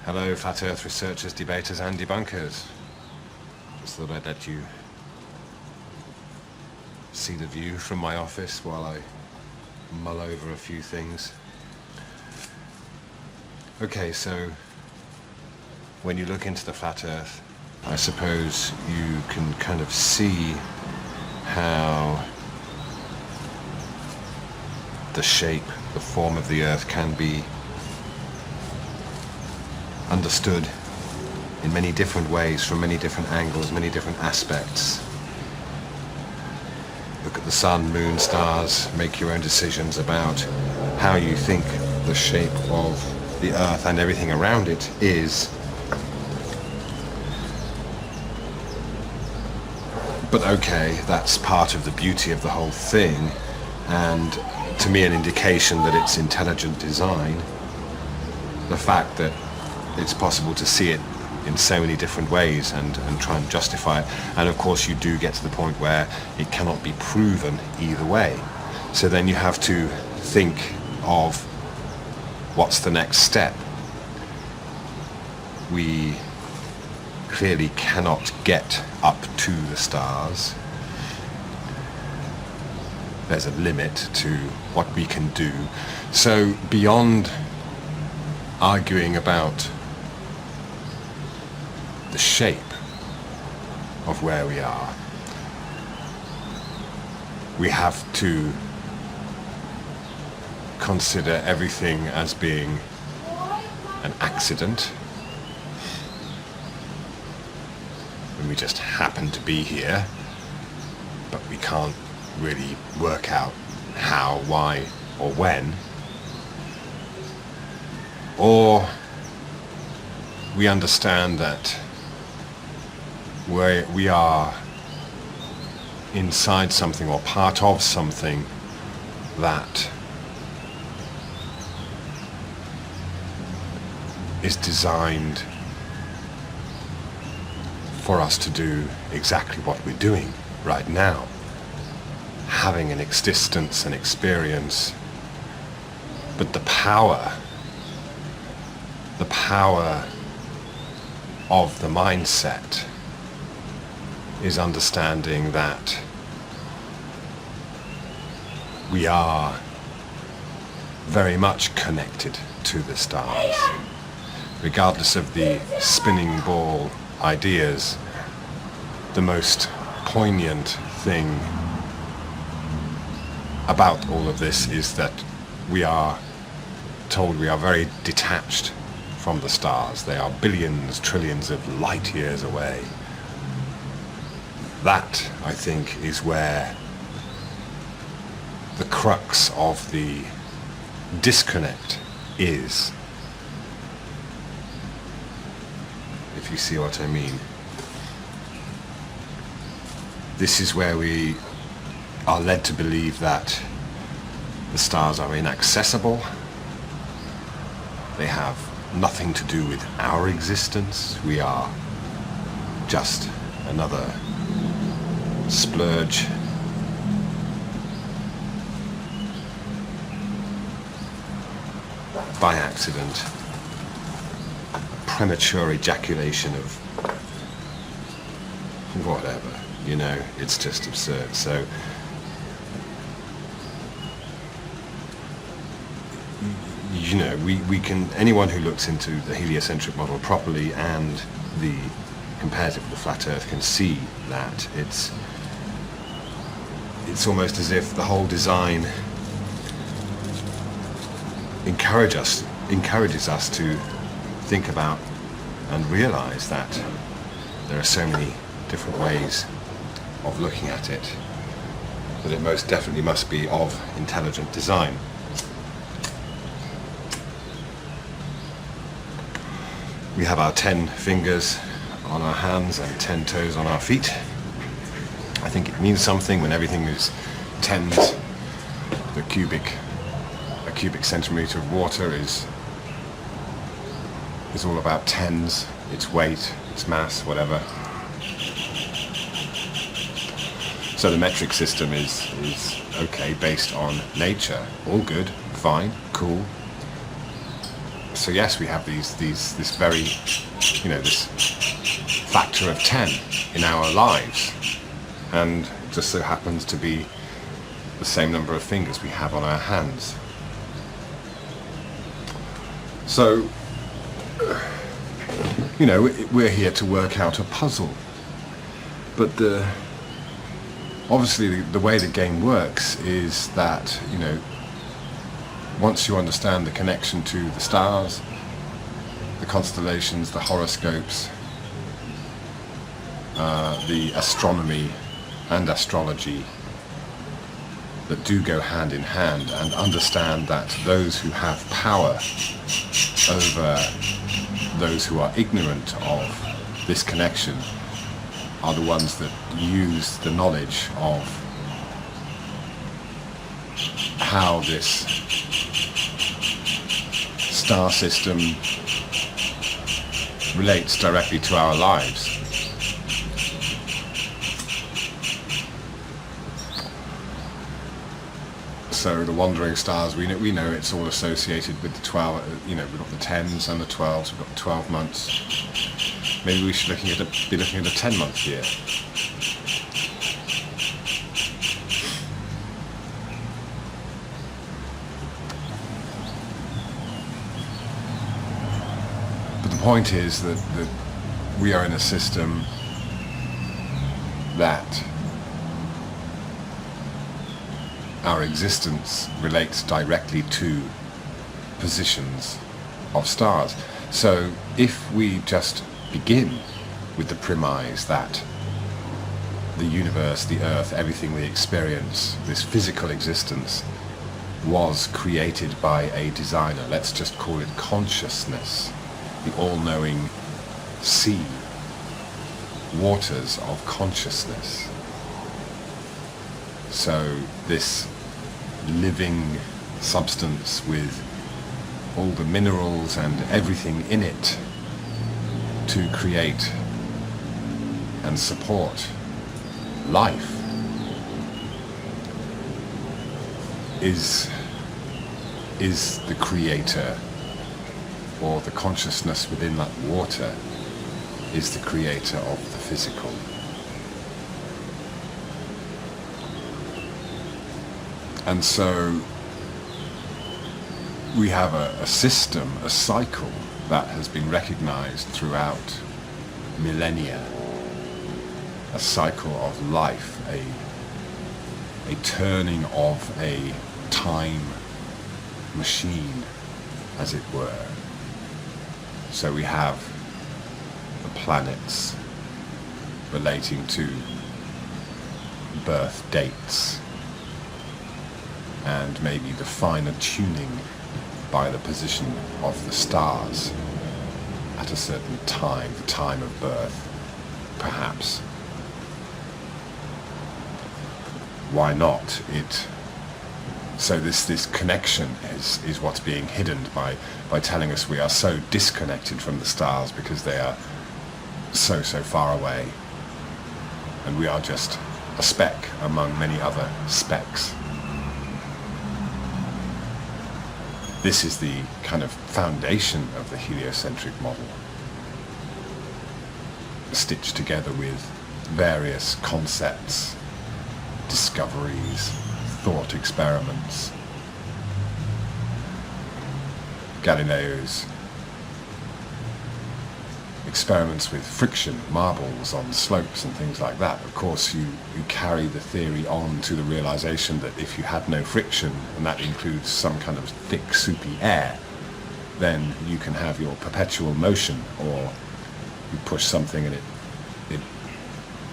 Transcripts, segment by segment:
Hello, Flat Earth researchers, debaters and debunkers. Just thought I'd let you see the view from my office while I mull over a few things. Okay, so when you look into the Flat Earth, I suppose you can kind of see how the shape, the form of the Earth can be understood in many different ways, from many different angles, many different aspects. Look at the sun, moon, stars, make your own decisions about how you think the shape of the Earth and everything around it is. But okay, that's part of the beauty of the whole thing, and to me an indication that it's intelligent design. The fact that it's possible to see it in so many different ways and try and justify it. And of course you do get to the point where it cannot be proven either way. So then you have to think of what's the next step. We clearly cannot get up to the stars. There's a limit to what we can do. So beyond arguing about the shape of where we are, we have to consider everything as being an accident, and we just happen to be here, but we can't really work out how, why, or when. Or we understand that we are inside something or part of something that is designed for us to do exactly what we're doing right now, having an existence, an experience. But the power of the mindset is understanding that we are very much connected to the stars. Regardless of the spinning ball ideas, the most poignant thing about all of this is that we are told we are very detached from the stars. They are billions, trillions of light years away. That, I think, is where the crux of the disconnect is, if you see what I mean. This is where we are led to believe that the stars are inaccessible. They have nothing to do with our existence. We are just another splurge by accident, premature ejaculation of whatever, you know, it's just absurd. So you know, we can, anyone who looks into the heliocentric model properly and the comparative of the flat Earth can see that it's almost as if the whole design encourages us to think about and realize that there are so many different ways of looking at it, that it most definitely must be of intelligent design. We have our 10 fingers on our hands and 10 toes on our feet. I think it means something when everything is tens. A cubic centimeter of water is all about tens, its weight, its mass, whatever. So the metric system is okay, based on nature. All good, fine, cool. So yes, we have this very, this factor of 10 in our lives, and it just so happens to be the same number of fingers we have on our hands. So, we're here to work out a puzzle, but obviously the way the game works is that, once you understand the connection to the stars, the constellations, the horoscopes, the astronomy and astrology that do go hand in hand, and understand that those who have power over those who are ignorant of this connection are the ones that use the knowledge of how this star system relates directly to our lives. So the wandering stars, we know it's all associated with the 12, we've got the 10s and the 12s, we've got the 12 months. Maybe we should be looking at a 10-month year. But the point is that we are in a system that our existence relates directly to positions of stars. So if we just begin with the premise that the universe, the earth, everything we experience, this physical existence, was created by a designer, let's just call it consciousness, the all-knowing sea, waters of consciousness. So this living substance with all the minerals and everything in it to create and support life is the creator, or the consciousness within that water is the creator of the physical. And so we have a system, a cycle that has been recognized throughout millennia, a cycle of life, a turning of a time machine, as it were. So we have the planets relating to birth dates, and maybe the finer tuning by the position of the stars at a certain time, the time of birth, perhaps. Why not? So this connection is what's being hidden by telling us we are so disconnected from the stars because they are so far away, and we are just a speck among many other specks. This is the kind of foundation of the heliocentric model, stitched together with various concepts, discoveries, thought experiments, Galileo's experiments with friction, marbles on slopes and things like that. Of course, you carry the theory on to the realization that if you had no friction, and that includes some kind of thick, soupy air, then you can have your perpetual motion, or you push something and it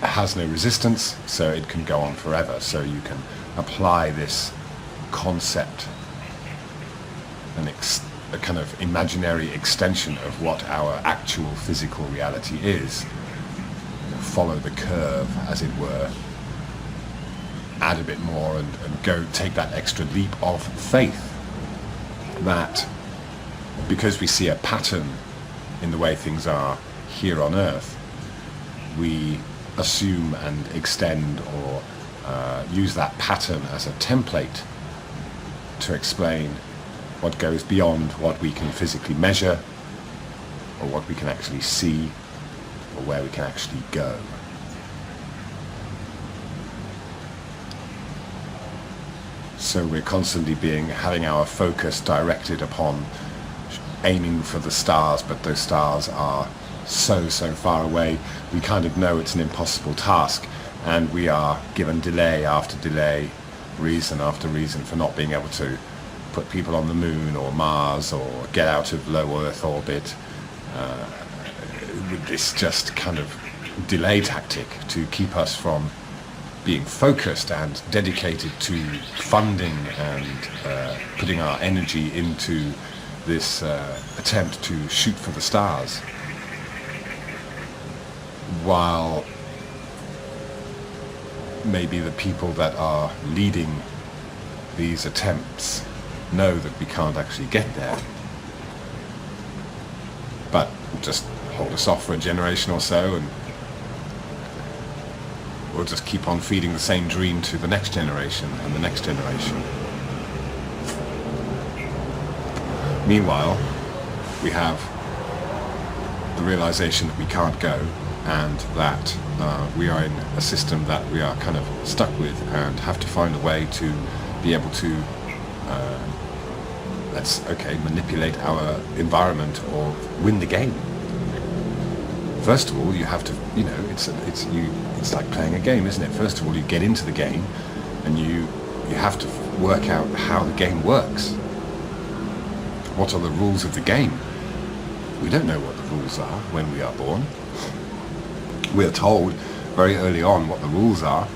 has no resistance, so it can go on forever. So you can apply this concept, a kind of imaginary extension of what our actual physical reality is, follow the curve, as it were, add a bit more and go take that extra leap of faith that because we see a pattern in the way things are here on Earth, we assume and extend or use that pattern as a template to explain what goes beyond what we can physically measure, or what we can actually see, or where we can actually go. So we're constantly having our focus directed upon aiming for the stars, but those stars are so far away. We kind of know it's an impossible task, and we are given delay after delay, reason after reason for not being able to put people on the moon or Mars or get out of low Earth orbit. This just kind of delay tactic to keep us from being focused and dedicated to funding and putting our energy into this attempt to shoot for the stars, while maybe the people that are leading these attempts know that we can't actually get there, but just hold us off for a generation or so, and we'll just keep on feeding the same dream to the next generation and the next generation. Meanwhile, we have the realization that we can't go, and that we are in a system that we are kind of stuck with and have to find a way to be able to manipulate our environment or win the game. First of all, you have to, it's like playing a game, isn't it? First of all, you get into the game, and you have to work out how the game works. What are the rules of the game? We don't know what the rules are when we are born. We are told very early on what the rules are: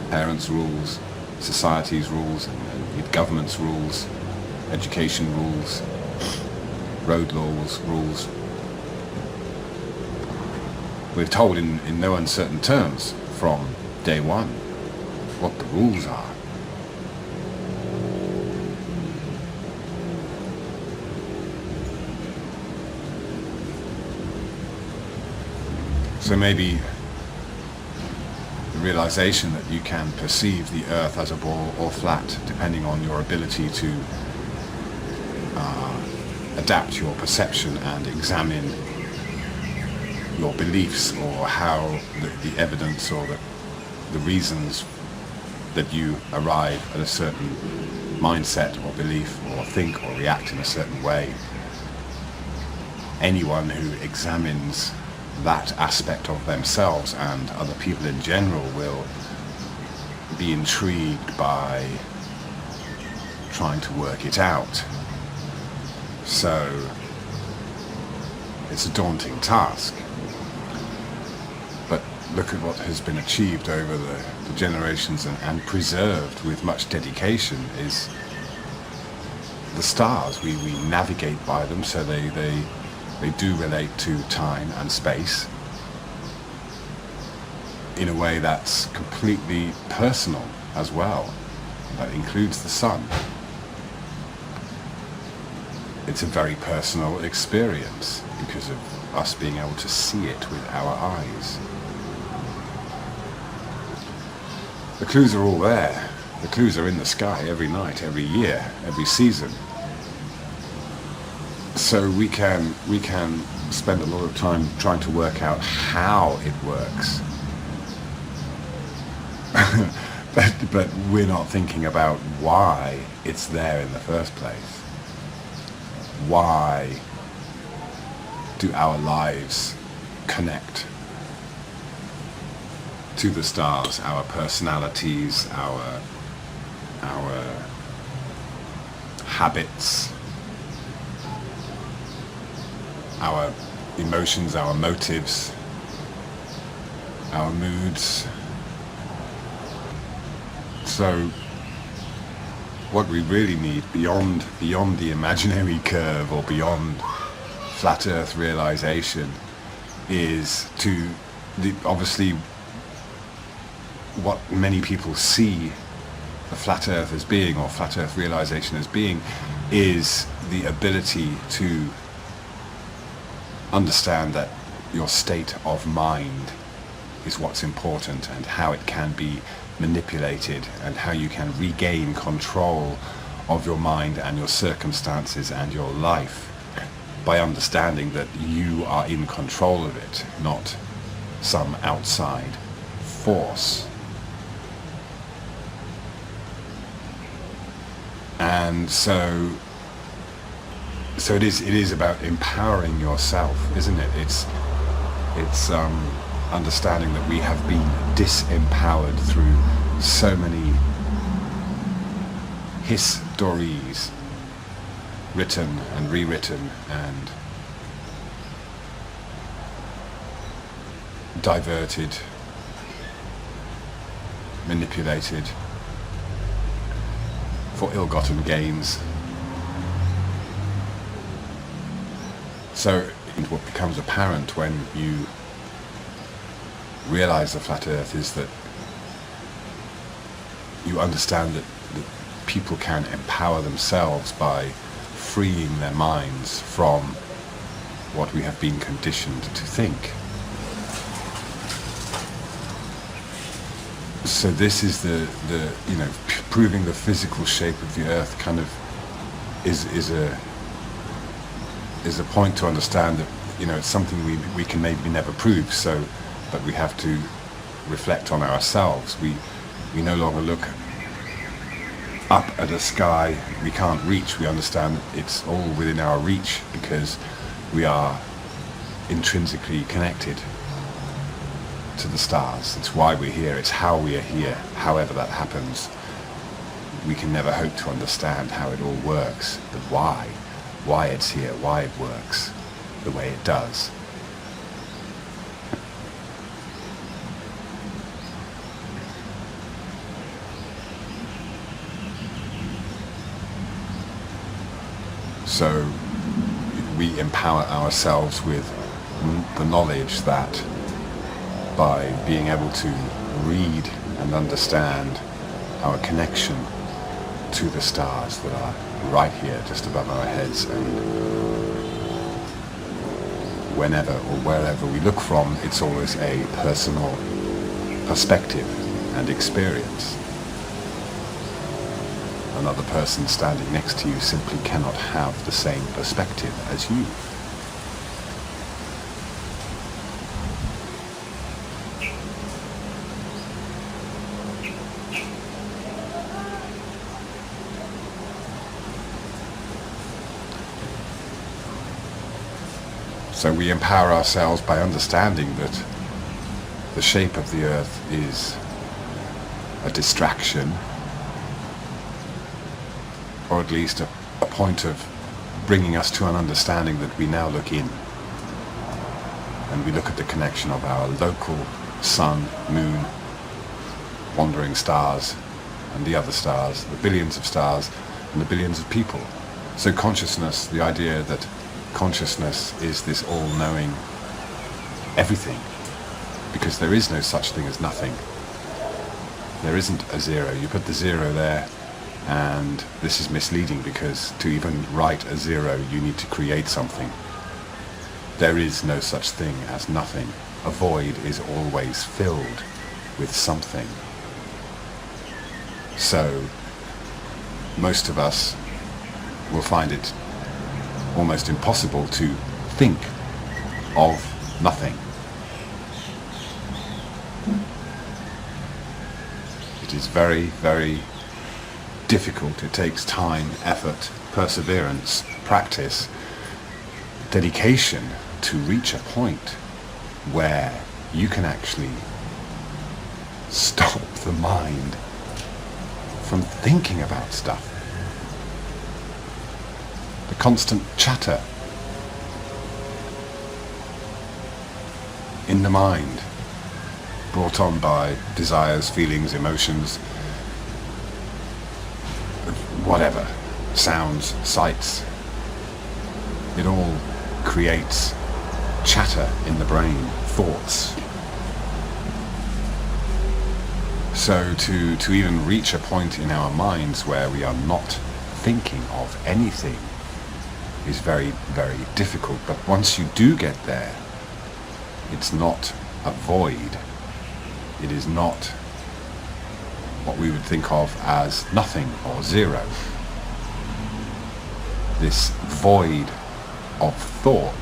parents' rules, society's rules, and government's rules, education rules, road laws, rules. We're told in no uncertain terms from day one what the rules are. So maybe the realization that you can perceive the earth as a ball or flat, depending on your ability to adapt your perception and examine your beliefs, or how the evidence or the reasons that you arrive at a certain mindset or belief or think or react in a certain way. Anyone who examines that aspect of themselves and other people in general will be intrigued by trying to work it out. So it's a daunting task. But look at what has been achieved over the generations and preserved with much dedication is the stars. We navigate by them, so they do relate to time and space in a way that's completely personal as well. That includes the sun. It's a very personal experience because of us being able to see it with our eyes. The clues are all there. The clues are in the sky every night, every year, every season. So we can spend a lot of time trying to work out how it works. but we're not thinking about why it's there in the first place. Why do our lives connect to the stars, our personalities, our habits, our emotions, our motives, our moods? So what we really need beyond the imaginary curve or beyond flat earth realization is obviously what many people see the flat earth as being, or flat earth realization as being, is the ability to understand that your state of mind is what's important, and how it can be manipulated, and how you can regain control of your mind and your circumstances and your life by understanding that you are in control of it, not some outside force. And so it is about empowering yourself, isn't it? It's understanding that we have been disempowered through so many histories written and rewritten and diverted, manipulated for ill-gotten gains. So what becomes apparent when you realize the flat earth is that you understand that people can empower themselves by freeing their minds from what we have been conditioned to think. So this is the proving the physical shape of the earth kind of is a point to understand that it's something we can maybe never prove. So, but we have to reflect on ourselves. We no longer look up at a sky we can't reach. We understand it's all within our reach because we are intrinsically connected to the stars. It's why we're here. It's how we are here. However that happens, we can never hope to understand how it all works, but why it's here, why it works the way it does. So we empower ourselves with the knowledge that by being able to read and understand our connection to the stars that are right here just above our heads, and whenever or wherever we look from, it's always a personal perspective and experience. Another person standing next to you simply cannot have the same perspective as you. So we empower ourselves by understanding that the shape of the earth is a distraction, or at least a point of bringing us to an understanding that we now look in. And we look at the connection of our local sun, moon, wandering stars, and the other stars, the billions of stars, and the billions of people. So consciousness, the idea that consciousness is this all-knowing everything, because there is no such thing as nothing. There isn't a zero. You put the zero there, and this is misleading, because to even write a zero you need to create something. There is no such thing as nothing. A void is always filled with something. So most of us will find it almost impossible to think of nothing. It is very, very difficult. It takes time, effort, perseverance, practice, dedication to reach a point where you can actually stop the mind from thinking about stuff. The constant chatter in the mind, brought on by desires, feelings, emotions, whatever, sounds, sights, it all creates chatter in the brain, thoughts. So to even reach a point in our minds where we are not thinking of anything is very, very difficult. But once you do get there, it's not a void. It is not what we would think of as nothing or zero. this void of thought,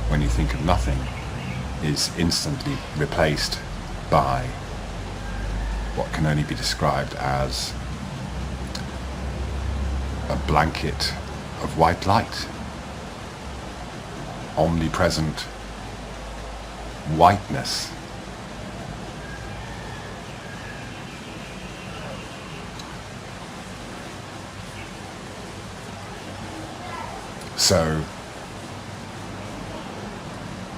when you think of nothing, is instantly replaced by what can only be described as a blanket of white light, omnipresent whiteness. So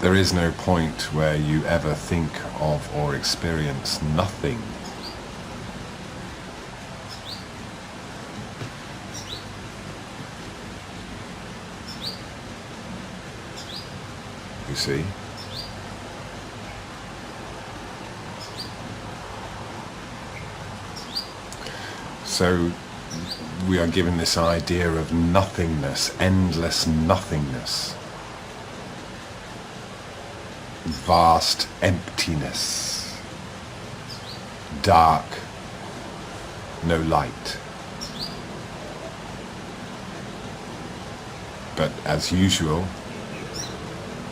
there is no point where you ever think of or experience nothing. You see? So we are given this idea of nothingness, endless nothingness, vast emptiness, dark, no light. But as usual,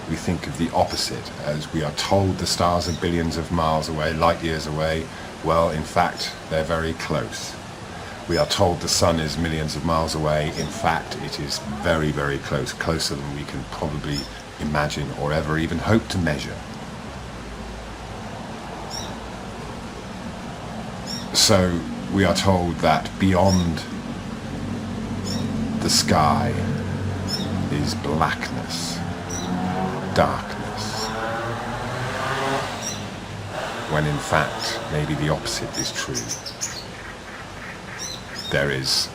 we think of the opposite, as we are told the stars are billions of miles away, light years away. Well, in fact, they're very close. We are told the sun is millions of miles away. In fact, it is very, very close, closer than we can probably imagine or ever even hope to measure. So we are told that beyond the sky is blackness, darkness, when in fact maybe the opposite is true. There is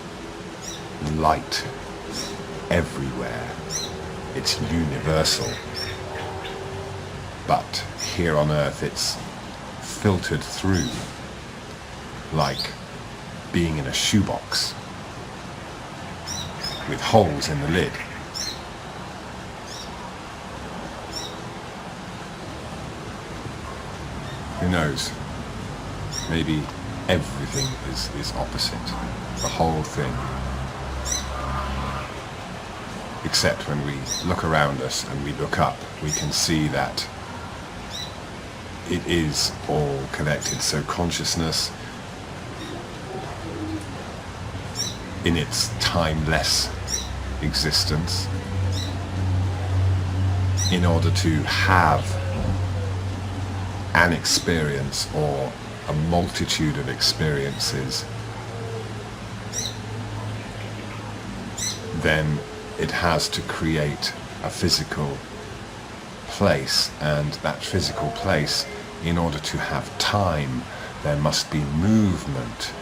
light everywhere. It's universal. But here on Earth it's filtered through like being in a shoebox with holes in the lid. Who knows? Maybe everything is opposite. The whole thing. Except when we look around us and we look up, we can see that it is all connected. So consciousness, in its timeless existence, in order to have an experience or a multitude of experiences, then it has to create a physical place, and that physical place, in order to have time, there must be movement.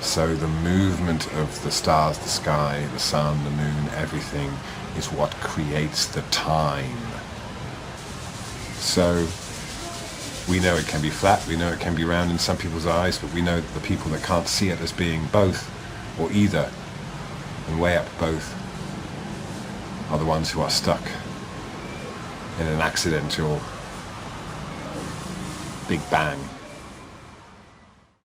So the movement of the stars, the sky, the sun, the moon, everything is what creates the time. So we know it can be flat, we know it can be round in some people's eyes, but we know that the people that can't see it as being both or either and weigh up both are the ones who are stuck in an accidental Big Bang.